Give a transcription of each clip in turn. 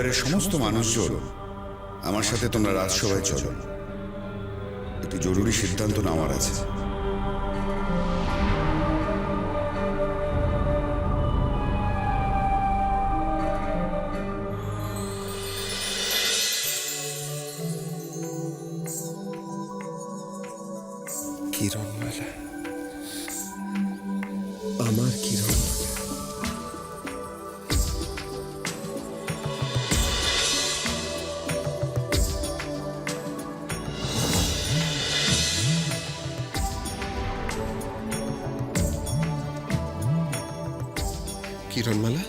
পরিবারের সমস্ত মানুষজন আমার সাথে তোমরা রাজসভায় চলো। একটি জরুরি সিদ্ধান্ত নেওয়ার আছে। কিরণমালা, আমার কিরণমালা। কিরণমালা,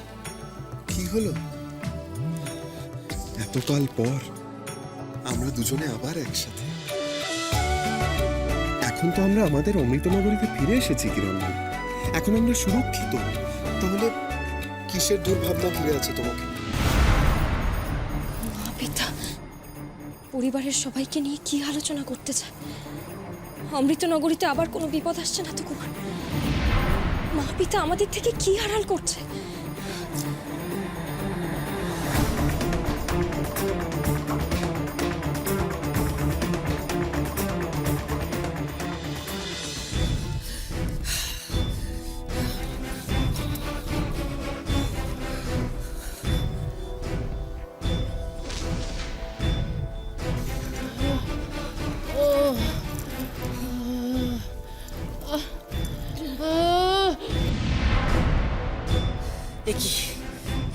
কি হলো? এতকাল পর আমরা দুজনে আবার একসাথে। এখন তো আমরা আমাদের অমৃতনগরীতে ফিরে এসেছি কিরণমালা। এখন আমরা সুরক্ষিত। তাহলে কিসের দুর্ভাবনা ঘিরে আছে তোমাকে? মা পিতা পরিবারের সবাইকে নিয়ে কি আলোচনা করতে চায়? অমৃতনগরীতে আবার কোনো বিপদ আসছে না তো কুমার? মা পিতা আমাদের থেকে কি আড়াল করছে?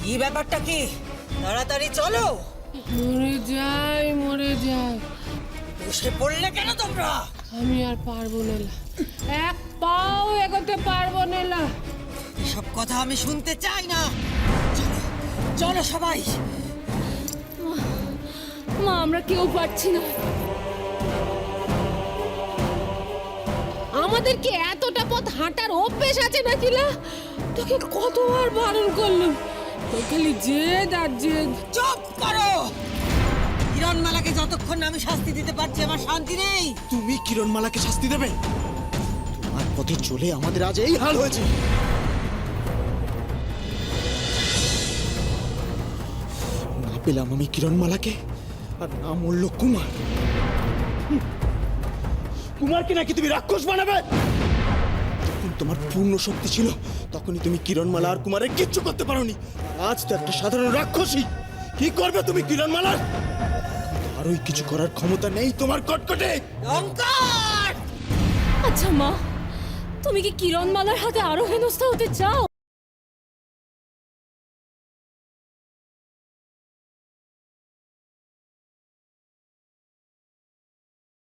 কি ব্যাপারটা কি? তাড়াতাড়ি চলো। মরে যাই। বসে পড়লে কেন তোমরা? আমি আর পারবো না, এক পাও এগোতে পারবো না। এসব কথা আমি শুনতে চাই না। চলো চলো সবাই। মা, আমরা কেউ পারছি না। আমাদের কি এতটা পথ হাঁটার অভ্যেস আছে নাকি? না, তোকে কতবার বারণ করলাম, তুই খালি জেদ আর জেদ। চুপ করো। কিরণমালাকে যতক্ষণ না আমি শাস্তি দিতে পারছি আমার শান্তি নেই। তুমি কিরণমালাকে শাস্তি দেবে? তোমার পথে চলে আমাদের আজ এই হাল হয়েছে। না পেলাম আমি কিরণমালাকে, আর না মরল কুমার। কুমারকে নাকি তুমি রাক্ষস বানাবে? যখন তোমার পূর্ণ শক্তি ছিল তখনই তুমি কিরণমালা আর কুমারের কিচ্ছু করতে পারোনি। আজ তো একটা সাধারণ রাক্ষসী। কি করবে তুমি কিরণমালার? আরোই কিছু করার ক্ষমতা নেই তোমার কটকটে। লঙ্কার! আচ্ছা মা, তুমি কি কিরণমালার হাতে আরো হেনস্থা হতে চাও?